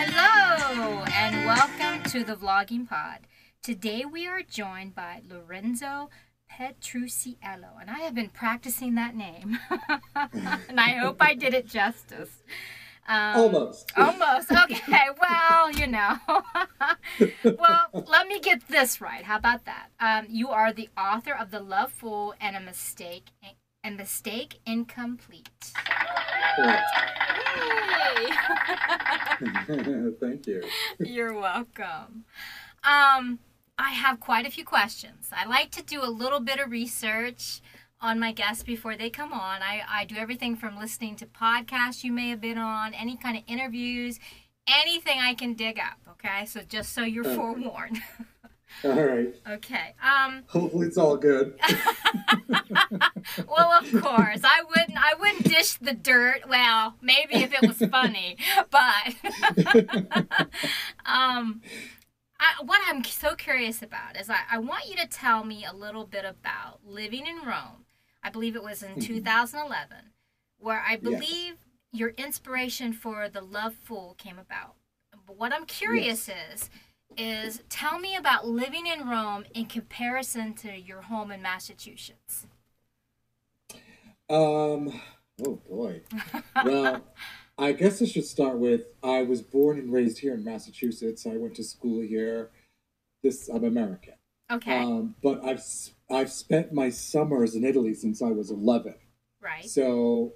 Hello and welcome to the Vlogging Pod. Today we are joined by Lorenzo Petruzziello, and I have been practicing that name, and I hope I did it justice. Almost. Almost. Okay. Well, you know. Well, let me get this right. How about that? You are the author of The Love Fool and a Mistake Incomplete. Correct. Yay! Thank you. You're welcome. I have quite a few questions. I like to do a little bit of research on my guests before they come on. I do everything from listening to podcasts you may have been on, any kind of interviews, anything I can dig up, okay? So just so you're forewarned. All right. Okay. Hopefully it's all good. Well, of course. I wouldn't dish the dirt. Well, maybe if it was funny, but what I'm so curious about is I want you to tell me a little bit about living in Rome. I believe it was in 2011, where I believe your inspiration for The Love Fool came about. But what I'm curious is tell me about living in Rome in comparison to your home in Massachusetts. Oh boy. Well, I guess I should start with I was born and raised here in Massachusetts. I went to school here. I'm American. Okay. But I've spent my summers in Italy since I was 11. Right. So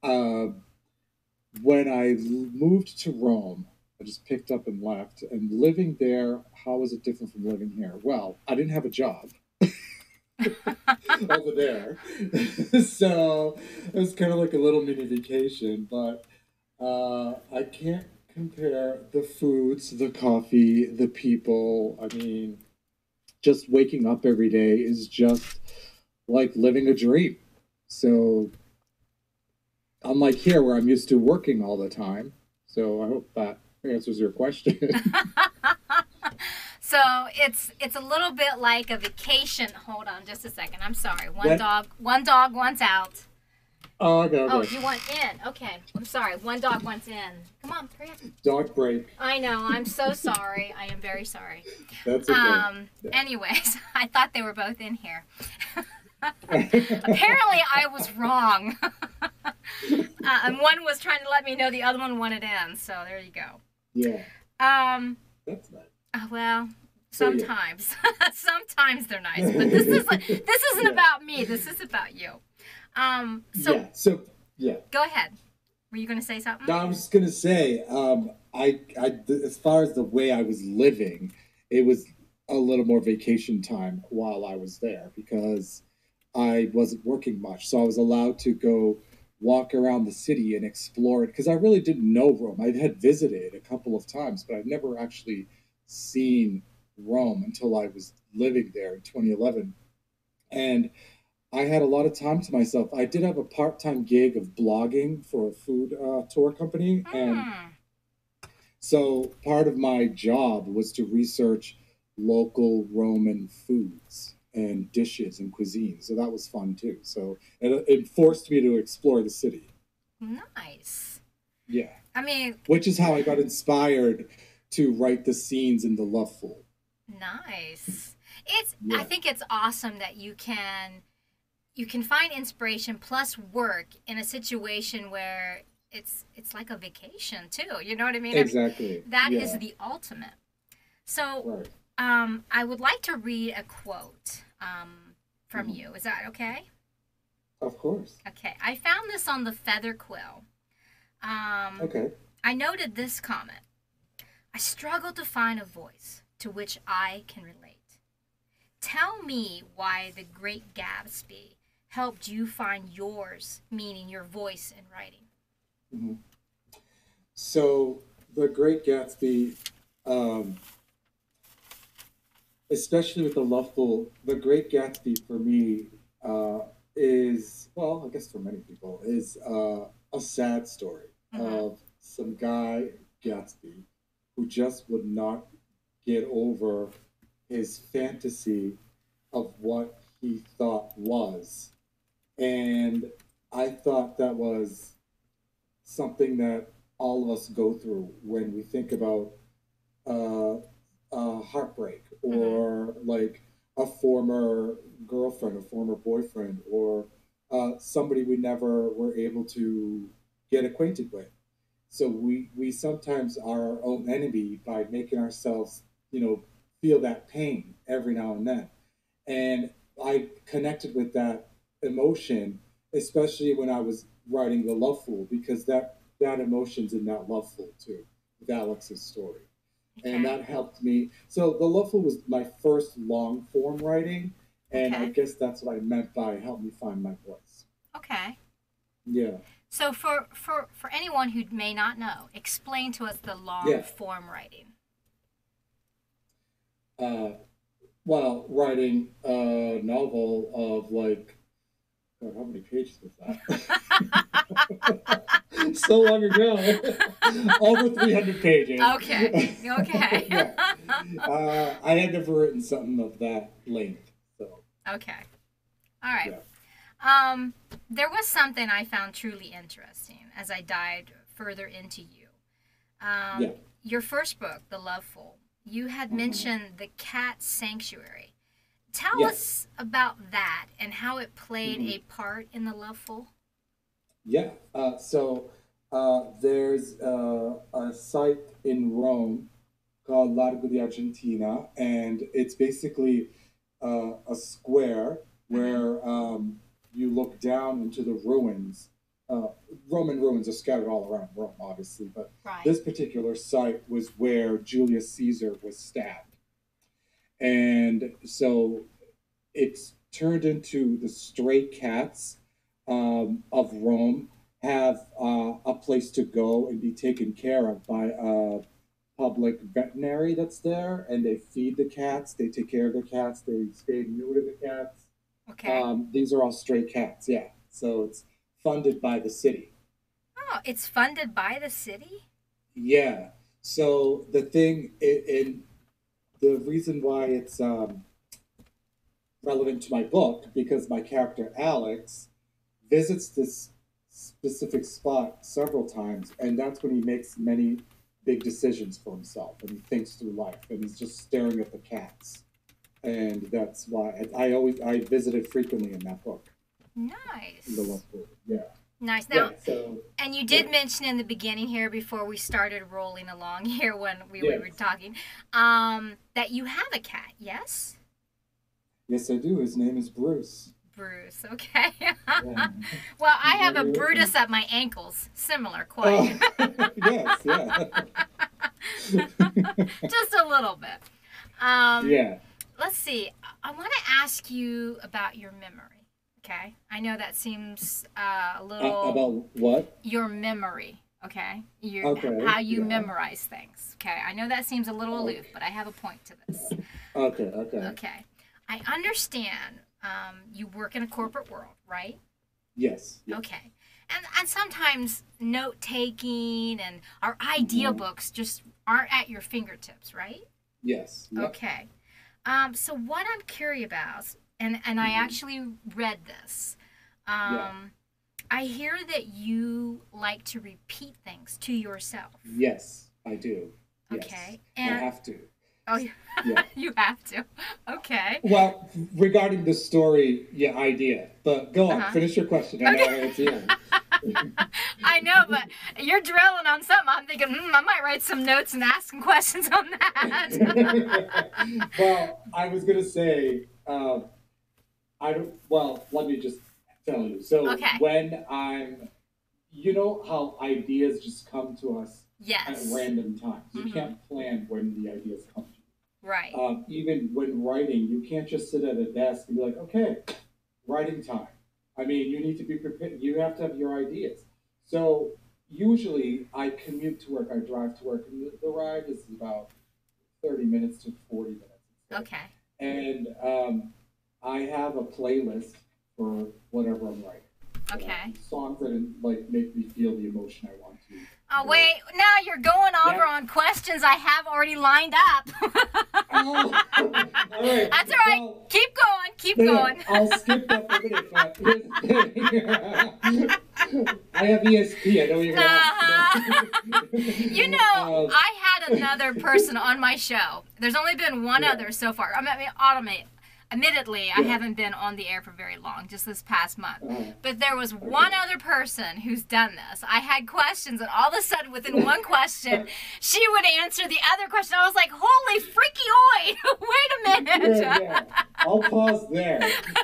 when I moved to Rome, I just picked up and left. And living there, how was it different from living here? Well, I didn't have a job over there. So it was kind of like a little mini vacation. But I can't compare the foods, the coffee, the people. I mean, just waking up every day is just like living a dream. So unlike here where I'm used to working all the time. So I hope that answers your question. So it's a little bit like a vacation. Hold on just a second. I'm sorry. One dog, one's out. Oh, okay. Oh, you want in? Okay. I'm sorry. One dog wants in. Come on, hurry up. Dog break. I know. I'm so sorry. I am very sorry. That's okay. Anyways, I thought they were both in here. Apparently, I was wrong. And one was trying to let me know the other one wanted in. So there you go. Yeah. That's nice. Well, sometimes. Sometimes they're nice. But this isn't about me. This is about you. Go ahead. Were you going to say something? No, I was just going to say, as far as the way I was living, it was a little more vacation time while I was there because I wasn't working much. So I was allowed to go walk around the city and explore it because I really didn't know Rome. I had visited a couple of times, but I'd never actually seen Rome until I was living there in 2011. And I had a lot of time to myself. I did have a part-time gig of blogging for a food tour company. And so part of my job was to research local Roman foods and dishes and cuisine. So that was fun too. So it forced me to explore the city. Nice. Yeah. I mean, which is how I got inspired to write the scenes in The Love Fool. Nice. I think it's awesome that you can find inspiration plus work in a situation where it's like a vacation too. You know what I mean? Exactly. That is the ultimate. So I would like to read a quote from you. Is that okay? Of course. Okay. I found this on the Feather Quill. Okay. I noted this comment. I struggle to find a voice to which I can relate. Tell me why The Great Gatsby helped you find yours, meaning your voice in writing. Mm-hmm. So The Great Gatsby, especially with The Love Fool, The Great Gatsby for me is, well, I guess for many people, is a sad story of some guy, Gatsby, who just would not get over his fantasy of what he thought was. And I thought that was something that all of us go through when we think about uh, heartbreak, or like a former girlfriend, a former boyfriend, or somebody we never were able to get acquainted with. So we sometimes are our own enemy by making ourselves, feel that pain every now and then. And I connected with that emotion, especially when I was writing The Love Fool, because that emotion's in that Love Fool too, with Alex's story. And Okay. that helped me. So The Love Fool was my first long form writing, and I Okay. guess that's what I meant by help me find my voice. Okay. Yeah. So for anyone who may not know, explain to us the long Yeah. form writing. Uh, well, writing a novel of like, God, how many pages was that? So long ago. Over 300 pages. Okay. Okay. Yeah. I had never written something of that length. So, Okay. All right. yeah. There was something I found truly interesting as I dived further into you. Yeah. Your first book, The Loveful, you had mentioned the cat sanctuary. Tell Yes. us about that and how it played Mhm. a part in The Loveful. Yeah. There's a site in Rome called Largo di Argentina, and it's basically a square Mm-hmm. where you look down into the ruins. Uh, Roman ruins are scattered all around Rome, obviously, but Right. this particular site was where Julius Caesar was stabbed. And so it's turned into the stray cats of Rome have a place to go and be taken care of by a public veterinary that's there, and they feed the cats, they take care of the cats, they spay and neuter the cats. Okay. These are all stray cats, yeah. So it's funded by the city. Oh, it's funded by the city? Yeah. So the thing, and the reason why it's relevant to my book, because my character Alex visits this specific spot several times, and that's when he makes many big decisions for himself, and he thinks through life, and he's just staring at the cats, and that's why I visited frequently in that book, in the Nice. love book. Yeah, Nice. yeah. Now, So and you yeah, did mention in the beginning here before we started rolling along here when we were yes, talking, that you have a cat, yes? yes, I do. His name is Bruce. Bruce, okay. Yeah, Well, I he's have a very Brutus little. at my ankles. Similar, quite. Oh, yes, yeah, Just a little bit. Um, yeah. let's see. I want to ask you about your memory. Okay. I know that seems a little About what? your memory. Okay. Okay, How you yeah. memorize things. Okay. I know that seems a little aloof, Okay, but I have a point to this. okay, okay. Okay. I understand you work in a corporate world, right? Yes, yes. Okay. And sometimes note taking and our idea Hmm. books just aren't at your fingertips, right? Yes, yep. Okay. So what I'm curious about, and I Hmm. actually read this, Yeah. um, I hear that you like to repeat things to yourself. Yes, I do. Yes, Okay. I And have to. oh, Yeah. you have to. Okay. Well, regarding the story, yeah, idea. But go Uh on, huh. finish your question, and I'll Okay. answer yours. I know, but you're drilling on something. I'm thinking, I might write some notes and ask some questions on that. Well, I was gonna say, I don't. Well, let me just tell you. So Okay. when you know how ideas just come to us at Yes. random times. You Mm-hmm. can't plan when the ideas come to Right. you. Even when writing, you can't just sit at a desk and be like, okay, writing time. I mean, you need to be prepared. You have to have your ideas. So usually, I commute to work. I drive to work, and the ride is about 30 minutes to 40 minutes. I'd say. Okay. And I have a playlist for whatever I'm writing. Okay. Songs that like make me feel the emotion I want to. Oh, Go. wait. Now you're going over Yeah. on questions I have already lined up. Oh, all right. That's all right. Well, Keep going. Keep going. I'll skip that for a minute, but here's the thing. I have ESP. I know you're going to You know, I had another person on my show. There's only been one other so far. Admittedly, I haven't been on the air for very long, just this past month. But there was one other person who's done this. I had questions, and all of a sudden, within one question, she would answer the other question. I was like, holy freaky oi! Wait a minute! Yeah. I'll pause there.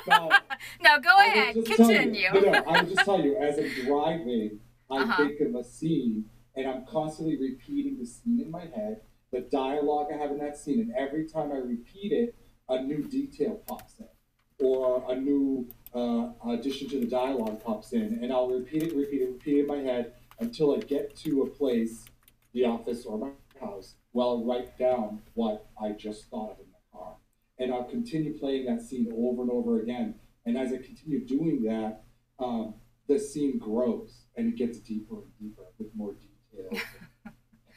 No, go ahead. Continue. I would just tell you, as I'm driving, I think of a scene, and I'm constantly repeating the scene in my head, the dialogue I have in that scene, and every time I repeat it, a new detail pops in, or a new addition to the dialogue pops in, and I'll repeat it in my head until I get to a place, the office or my house, where I'll write down what I just thought of in the car. And I'll continue playing that scene over and over again. And as I continue doing that, the scene grows, and it gets deeper and deeper with more details.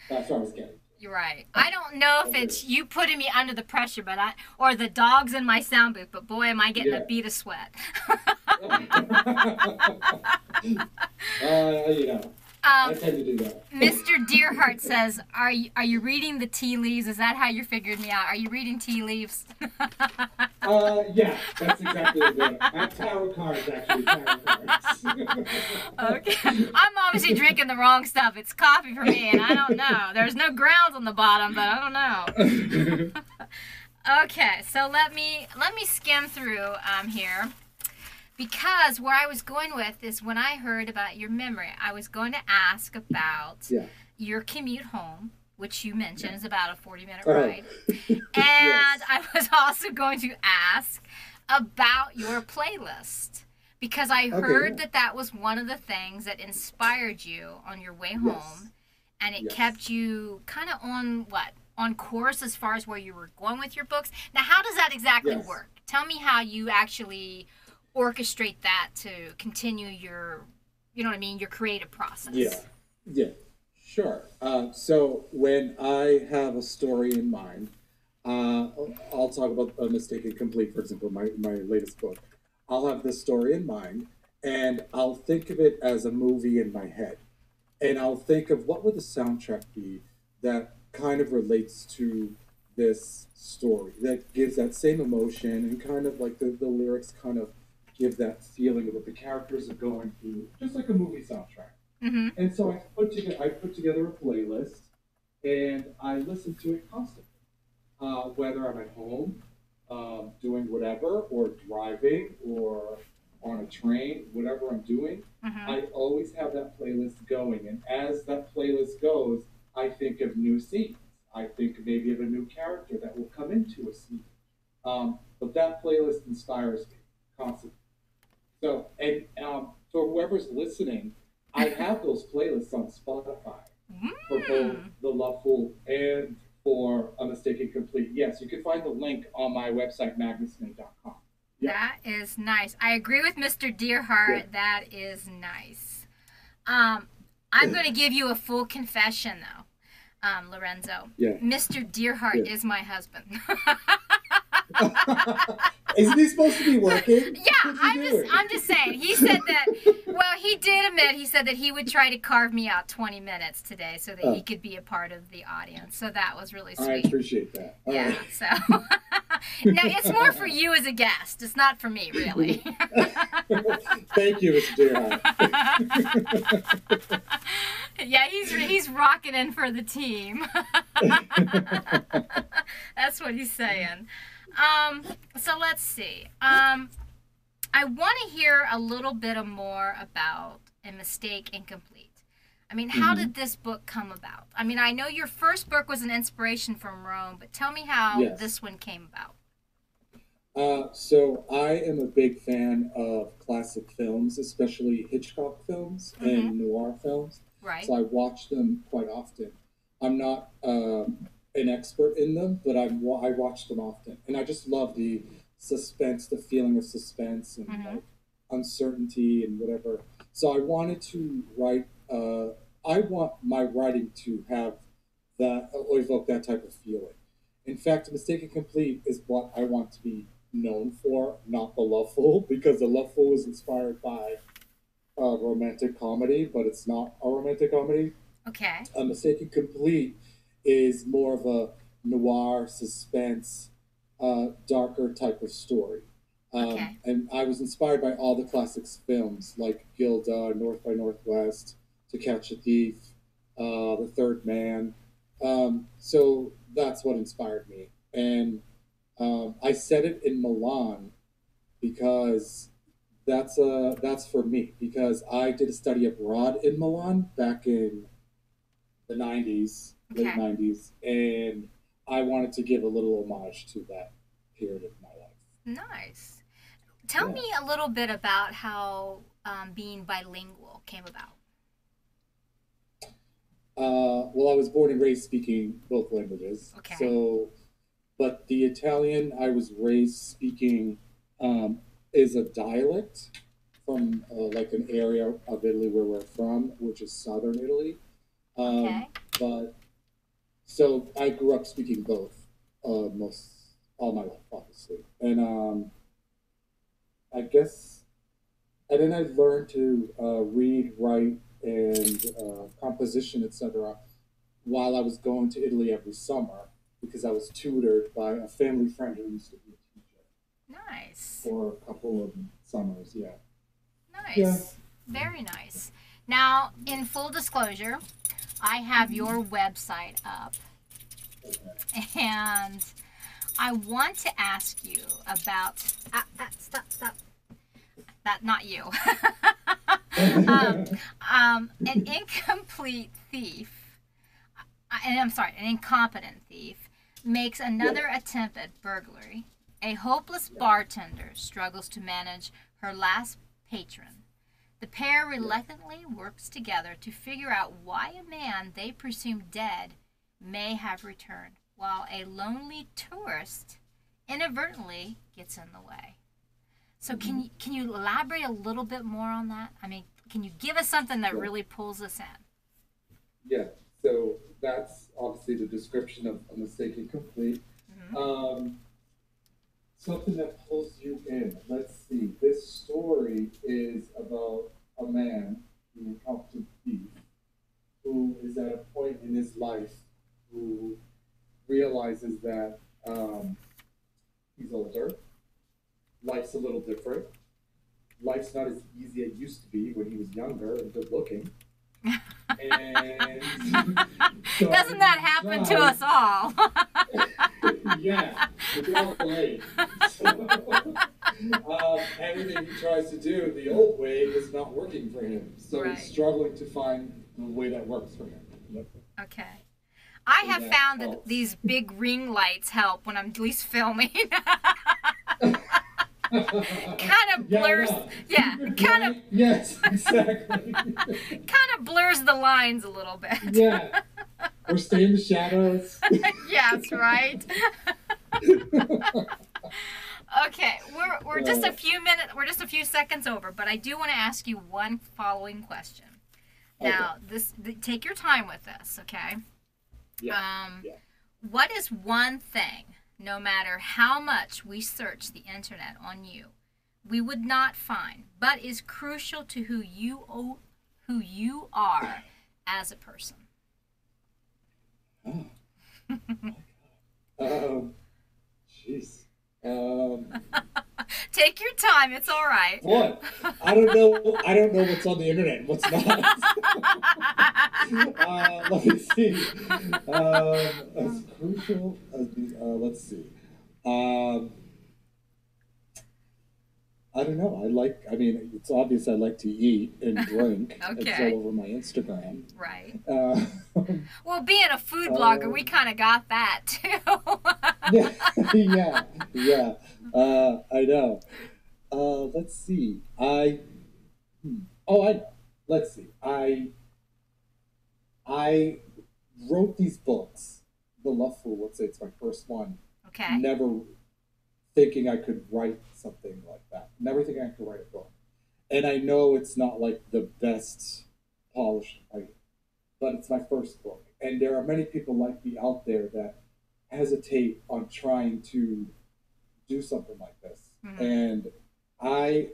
That's what I was getting. You're right. I don't know if it's you putting me under the pressure, or the dogs in my sound booth, but boy, am I getting a bead of sweat. I tend to do that. Mr. Deerheart says, are you reading the tea leaves? Is that how you figured me out? Are you reading tea leaves? Yeah, that's exactly it. Tarot cards, actually. Tarot cards. Okay. I'm obviously drinking the wrong stuff. It's coffee for me, and I don't know. There's no grounds on the bottom, but I don't know. Okay, so let me skim through here. Because where I was going with is when I heard about your memory, I was going to ask about your commute home, which you mentioned is about a 40-minute ride. And I was also going to ask about your playlist. Because I heard that was one of the things that inspired you on your way home. And it kept you kind of on course as far as where you were going with your books. Now, how does that exactly work? Tell me how you actually orchestrate that to continue your, your creative process. Yeah, sure. So when I have a story in mind, I'll talk about A Mistake Incomplete, for example, my latest book. I'll have this story in mind, and I'll think of it as a movie in my head. And I'll think of what would the soundtrack be that kind of relates to this story, that gives that same emotion, and kind of like the lyrics kind of give that feeling of what the characters are going through, just like a movie soundtrack. And so I put together a playlist, and I listen to it constantly. Whether I'm at home, doing whatever, or driving, or on a train, whatever I'm doing, I always have that playlist going. And as that playlist goes, I think of new scenes. I think maybe of a new character that will come into a scene. But that playlist inspires me constantly. So, so whoever's listening, I have those playlists on Spotify for both The Love Fool and for A Mistake Incomplete. Yes, you can find the link on my website, magnusmay.com. That is nice. I agree with Mr. Deerheart. That is nice. I'm going to give you a full confession, though, Lorenzo. Mr. Deerheart is my husband. Isn't he supposed to be working? Yeah, I'm just saying. He said that, well, he did admit, he said that he would try to carve me out 20 minutes today so that he could be a part of the audience. So that was really sweet. I appreciate that. Yeah, so. No, it's more for you as a guest. It's not for me, really. Thank you, Mr. Deerheart. Yeah, he's rocking in for the team. That's what he's saying. So let's see. I want to hear a little bit more about A Mistake Incomplete. I mean, how did this book come about? I mean, I know your first book was an inspiration from Rome, but tell me how this one came about. So I am a big fan of classic films, especially Hitchcock films and noir films. Right. So I watch them quite often. I'm not an expert in them, but I watch them often, and I just love the suspense, the feeling of suspense and like uncertainty and whatever. So I wanted to write. I want my writing to have that, or evoke that type of feeling. In fact, A Mistake Incomplete is what I want to be known for, not The Loveful, because The Loveful was inspired by a romantic comedy, but it's not a romantic comedy. Okay. A Mistaken Complete is more of a noir suspense, darker type of story. Okay. And I was inspired by all the classics films like Gilda, North by Northwest, To Catch a Thief, The Third Man. So that's what inspired me. And I said it in Milan because that's for me because I did a study abroad in Milan back in the 90s, late Okay. 90s, and I wanted to give a little homage to that period of my life. Nice. Tell Yeah. me a little bit about how being bilingual came about. Well, I was born and raised speaking both languages. Okay. So, but the Italian I was raised speaking is a dialect from like an area of Italy where we're from, which is southern Italy. Okay. But so I grew up speaking both most all my life, obviously, and I guess, and then I learned to read, write, and composition, etc. while I was going to Italy every summer because I was tutored by a family friend who used to be a teacher Nice. for a couple of summers. Yeah. Nice. Yeah. Very nice. Now, in full disclosure, I have your website up, Okay. and I want to ask you about. Stop. That not you. An incomplete thief, and I'm sorry, an incompetent thief makes another attempt at burglary. A hopeless bartender struggles to manage her last patron. The pair reluctantly works together to figure out why a man they presume dead may have returned, while a lonely tourist inadvertently gets in the way. So can you elaborate a little bit more on that? I mean, can you give us something that really pulls us in? Yeah. So that's obviously the description of A Mistaken Complete. Mm-hmm. Something that pulls you in. Let's see. This story is about a man, an incompetent thief, who is at a point in his life who realizes that he's older. Life's a little different. Life's not as easy as it used to be when he was younger and good looking. And so doesn't that happen to us all? Yeah, it's all late. So, everything he tries to do the old way is not working for him. So Right. he's struggling to find the way that works for him. Yep. Okay. I have that found that helps. these big ring lights help when I'm at least filming. Kind of blurs, yeah. kind of Yes, exactly. kind of blurs the lines a little bit. Yeah. Or stay in the shadows. Yes, right. Okay, we're just a few minutes, we're just a few seconds over, but I do want to ask you one following question. Now, take your time with this, okay? Yeah. What is one thing, no matter how much we search the internet on you, we would not find, but is crucial to who you are as a person? Oh. Jeez. Take your time. It's all right. What? I don't know what's on the internet and what's not. Let me see. As crucial as let's see. I don't know. I mean, it's obvious I like to eat and drink. Okay. It's all over my Instagram. Right. Uh, Well, being a food blogger, we kind of got that too. yeah. I know. Let's see. I know. Let's see. I wrote these books. The Love Fool, let's say it's my first one. Okay. Never thinking I could write something like that. Never thinking I could write a book. And I know it's not like the best polished writing, but it's my first book. And there are many people like me out there that hesitate on trying to do something like this. Mm-hmm. And I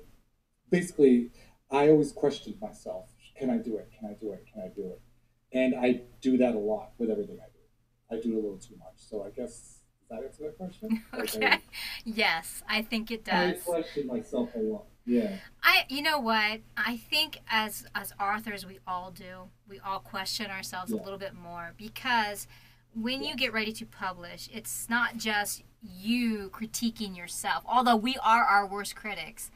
basically, I always questioned myself, can I do it? Can I do it? Can I do it? And I do that a lot with everything I do. I do it a little too much. So I guess, does that answer that question? Okay. Yes, I think it I does. question myself a lot. Yeah. You know what? I think as authors, we all do. We all question ourselves a Yeah. little bit more because when you Yes. get ready to publish, it's not just you critiquing yourself. Although we are our worst critics,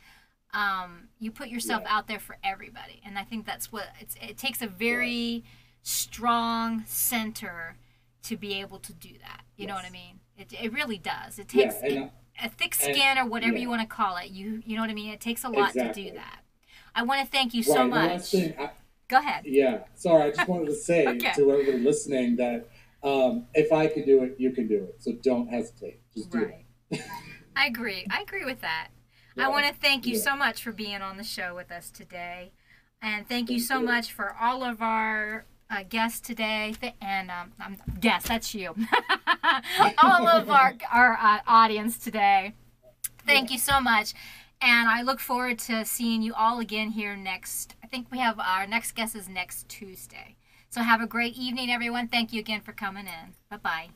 you put yourself Yeah. out there for everybody, and I think that's what it takes a Right. very strong center to be able to do that. You know what I Yes. mean? It really does. It Yeah. takes And a thick and skin or whatever you yeah. want to call it. You know what I mean? It takes a lot to do Exactly. that. I want to thank you so Right. And the last much. thing, Go ahead. yeah. Sorry, I just wanted to say Okay. to everybody listening that if I can do it, you can do it. So don't hesitate. Just do Right. it. I agree. I agree with that. I Yeah. want to thank you Yeah. so much for being on the show with us today. And thank you Thank so you. much for all of our guests today. And guests, that's you. All of our audience today. Thank Yeah. you so much. And I look forward to seeing you all again here next. I think we have our next guest is next Tuesday. So have a great evening, everyone. Thank you again for coming in. Bye-bye.